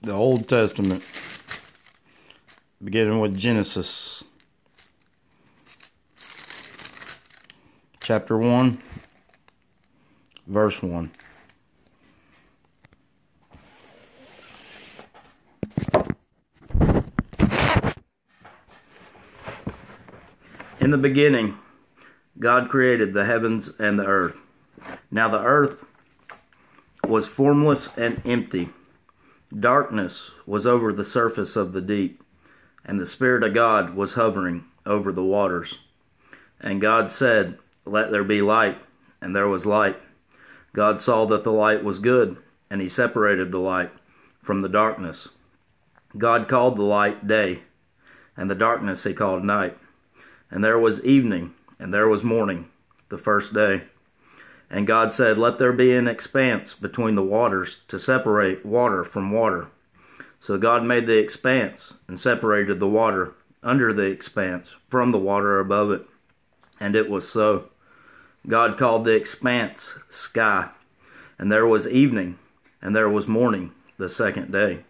the Old Testament, beginning with Genesis, chapter 1, verse 1. In the beginning, God created the heavens and the earth. Now the earth was formless and empty. Darkness was over the surface of the deep, and the Spirit of God was hovering over the waters. And God said, "Let there be light," and there was light. God saw that the light was good, and he separated the light from the darkness. God called the light day, and the darkness he called night. And there was evening, and there was morning, the first day. And God said, "Let there be an expanse between the waters to separate water from water." So God made the expanse and separated the water under the expanse from the water above it. And it was so. God called the expanse sky. And there was evening, and there was morning, the second day.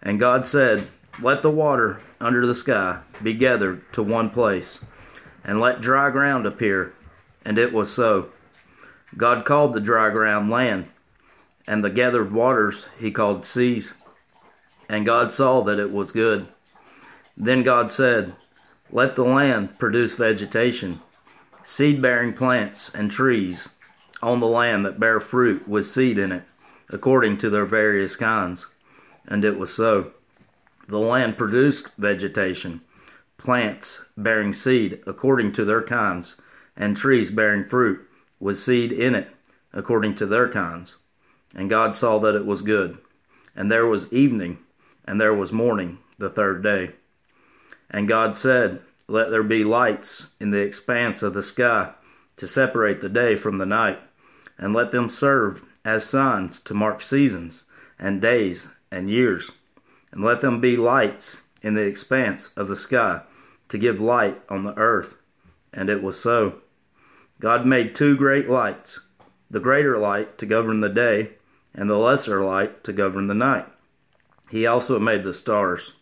And God said, "Let the water under the sky be gathered to one place, and let dry ground appear." And it was so. God called the dry ground land, and the gathered waters he called seas. And God saw that it was good. Then God said, "Let the land produce vegetation, seed-bearing plants and trees on the land that bear fruit with seed in it, according to their various kinds." And it was so. The land produced vegetation, plants bearing seed according to their kinds, and trees bearing fruit with seed in it according to their kinds. And God saw that it was good. And there was evening, and there was morning, the third day. And God said, "Let there be lights in the expanse of the sky to separate the day from the night, and let them serve as signs to mark seasons and days and years. And let them be lights in the expanse of the sky to give light on the earth." And it was so. God made two great lights, the greater light to govern the day, and the lesser light to govern the night. He also made the stars.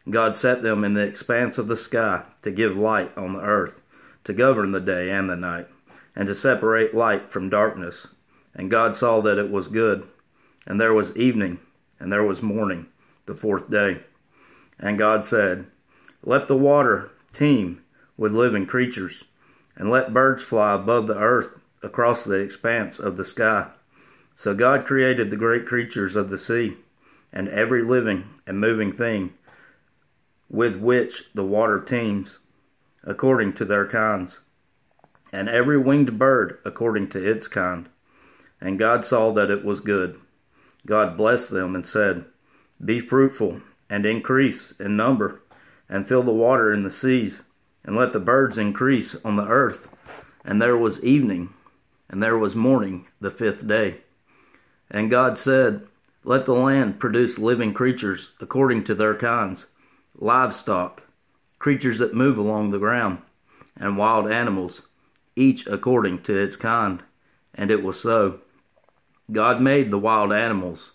God set them in the expanse of the sky to give light on the earth, to govern the day and the night, and to separate light from darkness. And God saw that it was good. And there was evening, and there was morning, the fourth day. And God said, "Let the water teem with living creatures, and let birds fly above the earth across the expanse of the sky." So God created the great creatures of the sea, and every living and moving thing with which the water teems, according to their kinds, and every winged bird according to its kind. And God saw that it was good. God blessed them and said, "Be fruitful and increase in number, and fill the water in the seas, and let the birds increase on the earth." And there was evening, and there was morning, the fifth day. And God said, "Let the land produce living creatures according to their kinds, livestock, creatures that move along the ground, and wild animals, each according to its kind." And it was so. God made the wild animals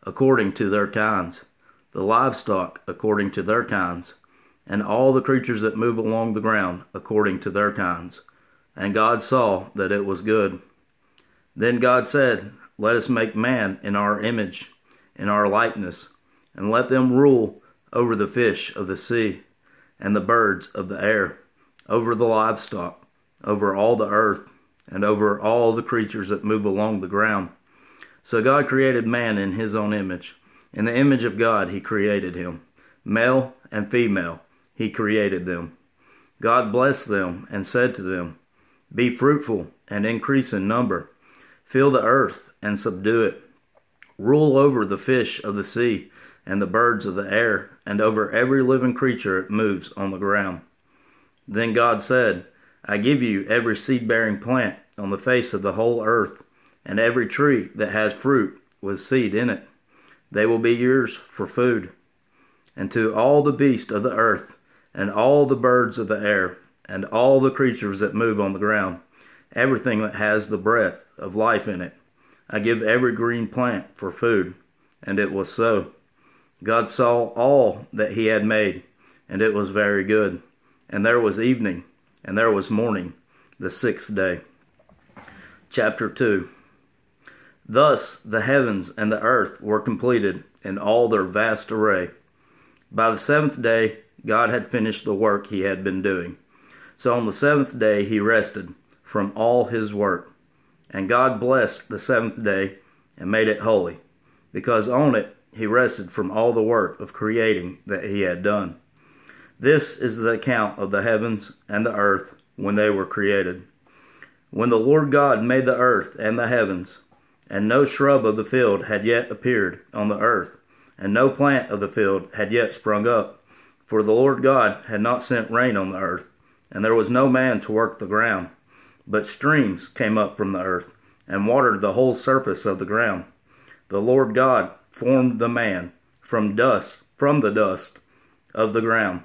according to their kinds, the livestock according to their kinds, and all the creatures that move along the ground according to their kinds. And God saw that it was good. Then God said, "Let us make man in our image, in our likeness, and let them rule over the fish of the sea, and the birds of the air, over the livestock, over all the earth, and over all the creatures that move along the ground." So God created man in his own image. In the image of God he created him. Male and female he created them. God blessed them and said to them, "Be fruitful and increase in number. Fill the earth and subdue it. Rule over the fish of the sea and the birds of the air, and over every living creature that moves on the ground." Then God said, "I give you every seed-bearing plant on the face of the whole earth, and every tree that has fruit with seed in it. They will be yours for food. And to all the beasts of the earth, and all the birds of the air, and all the creatures that move on the ground, everything that has the breath of life in it, I give every green plant for food." And it was so. God saw all that he had made, and it was very good. And there was evening, and there was morning, the sixth day. Chapter 2. Thus the heavens and the earth were completed in all their vast array. By the seventh day God had finished the work he had been doing. So on the seventh day he rested from all his work. And God blessed the seventh day and made it holy, because on it he rested from all the work of creating that he had done. This is the account of the heavens and the earth when they were created. When the Lord God made the earth and the heavens, and no shrub of the field had yet appeared on the earth, and no plant of the field had yet sprung up, for the Lord God had not sent rain on the earth, and there was no man to work the ground. But streams came up from the earth, and watered the whole surface of the ground. The Lord God formed the man from the dust of the ground,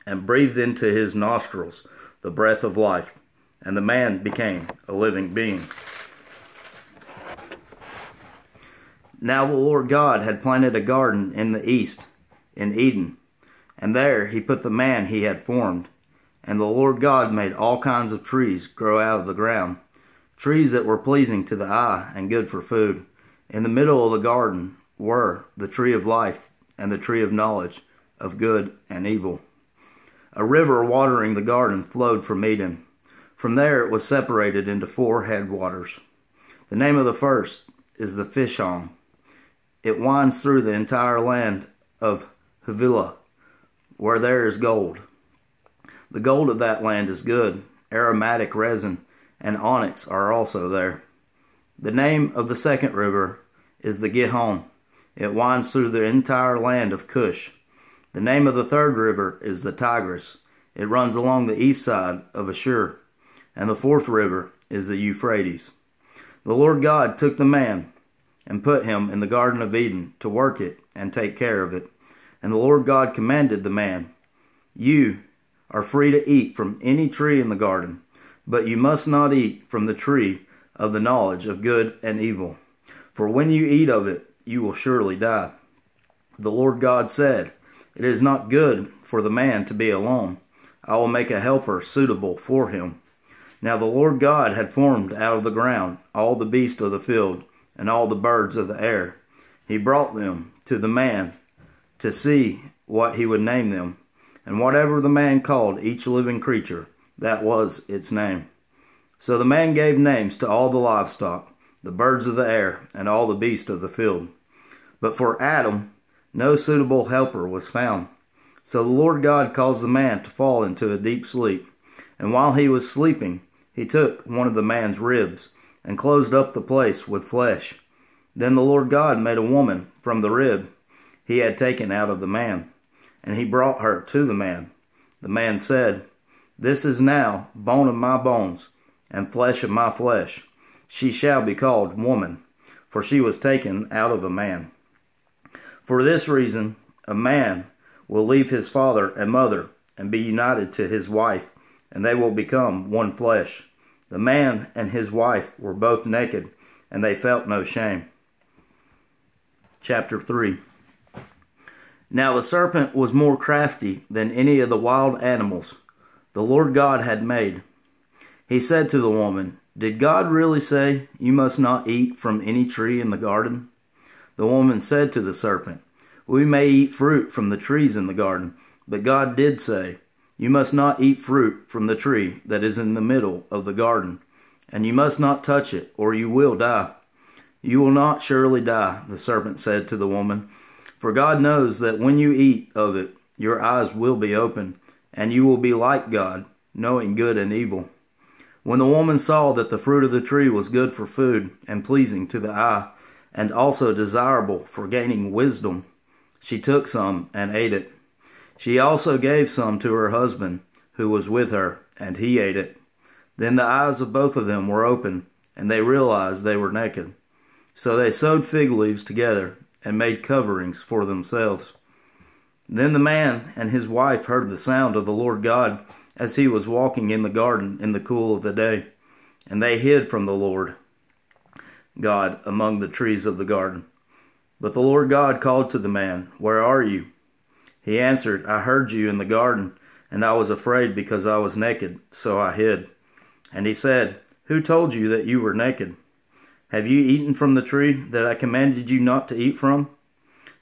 and breathed into his nostrils the breath of life, and the man became a living being. Now the Lord God had planted a garden in the east, in Eden, and there he put the man he had formed. And the Lord God made all kinds of trees grow out of the ground, trees that were pleasing to the eye and good for food. In the middle of the garden were the tree of life and the tree of knowledge of good and evil. A river watering the garden flowed from Eden. From there it was separated into 4 headwaters. The name of the first is the Fishon. It winds through the entire land of Havilah, where there is gold. The gold of that land is good. Aromatic resin and onyx are also there. The name of the second river is the Gihon. It winds through the entire land of Cush. The name of the third river is the Tigris. It runs along the east side of Ashur. And the fourth river is the Euphrates. The Lord God took the man and put him in the Garden of Eden to work it and take care of it. And the Lord God commanded the man, "You are free to eat from any tree in the garden, but you must not eat from the tree of the knowledge of good and evil. For when you eat of it, you will surely die." The Lord God said, "It is not good for the man to be alone. I will make a helper suitable for him." Now the Lord God had formed out of the ground all the beasts of the field and all the birds of the air. He brought them to the man to see what he would name them. And whatever the man called each living creature, that was its name. So the man gave names to all the livestock, the birds of the air, and all the beasts of the field. But for Adam no suitable helper was found. So the Lord God caused the man to fall into a deep sleep. And while he was sleeping, he took one of the man's ribs, and closed up the place with flesh. Then the Lord God made a woman from the rib he had taken out of the man, and he brought her to the man. The man said, "This is now bone of my bones, and flesh of my flesh. She shall be called woman, for she was taken out of a man. For this reason, a man will leave his father and mother, and be united to his wife, and they will become one flesh. The man and his wife were both naked, and they felt no shame." Chapter 3. Now the serpent was more crafty than any of the wild animals the Lord God had made. He said to the woman, "Did God really say, 'You must not eat from any tree in the garden'?" The woman said to the serpent, "We may eat fruit from the trees in the garden, but God did say, 'You must not eat fruit from the tree that is in the middle of the garden, and you must not touch it, or you will die.'" "You will not surely die," the serpent said to the woman, "for God knows that when you eat of it, your eyes will be open, and you will be like God, knowing good and evil." When the woman saw that the fruit of the tree was good for food, and pleasing to the eye, and also desirable for gaining wisdom, she took some and ate it. She also gave some to her husband, who was with her, and he ate it. Then the eyes of both of them were opened, and they realized they were naked. So they sewed fig leaves together, and made coverings for themselves. Then the man and his wife heard the sound of the Lord God as he was walking in the garden in the cool of the day, and they hid from the Lord God among the trees of the garden. But the Lord God called to the man, "Where are you?" He answered, "I heard you in the garden, and I was afraid because I was naked, so I hid." And he said, "Who told you that you were naked? Have you eaten from the tree that I commanded you not to eat from?"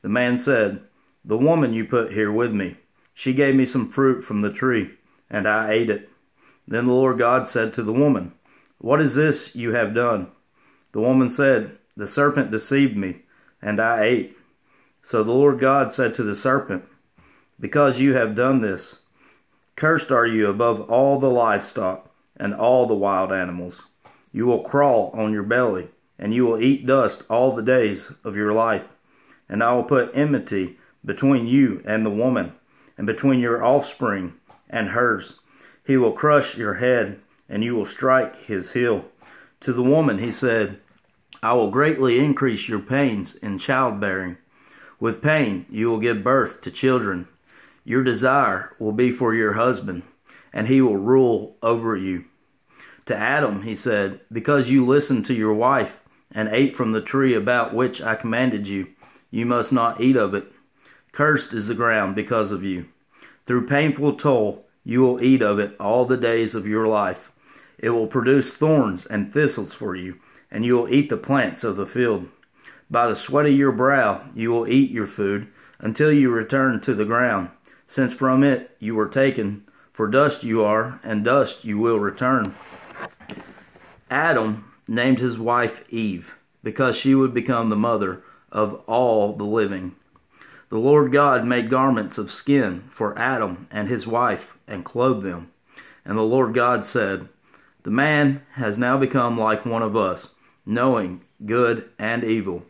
The man said, "The woman you put here with me, she gave me some fruit from the tree, and I ate it." Then the Lord God said to the woman, "What is this you have done?" The woman said, "The serpent deceived me, and I ate." So the Lord God said to the serpent, "Because you have done this, cursed are you above all the livestock and all the wild animals. You will crawl on your belly, and you will eat dust all the days of your life. And I will put enmity between you and the woman, and between your offspring and hers. He will crush your head, and you will strike his heel." To the woman he said, "I will greatly increase your pains in childbearing. With pain you will give birth to children. Your desire will be for your husband, and he will rule over you." To Adam he said, "Because you listened to your wife and ate from the tree about which I commanded you, you must not eat of it. Cursed is the ground because of you. Through painful toil you will eat of it all the days of your life. It will produce thorns and thistles for you, and you will eat the plants of the field. By the sweat of your brow you will eat your food until you return to the ground, since from it you were taken, for dust you are, and dust you will return." Adam named his wife Eve, because she would become the mother of all the living. The Lord God made garments of skin for Adam and his wife, and clothed them. And the Lord God said, "The man has now become like one of us, knowing good and evil.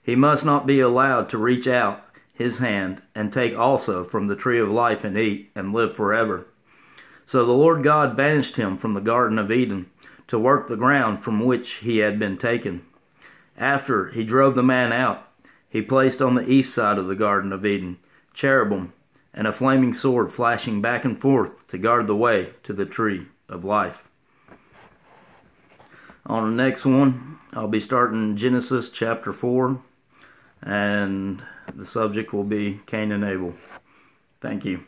He must not be allowed to reach out his hand and take also from the tree of life and eat and live forever." So the Lord God banished him from the Garden of Eden to work the ground from which he had been taken. After he drove the man out, he placed on the east side of the Garden of Eden cherubim and a flaming sword flashing back and forth to guard the way to the tree of life. On the next one, I'll be starting Genesis chapter 4, and the subject will be Cain and Abel. Thank you.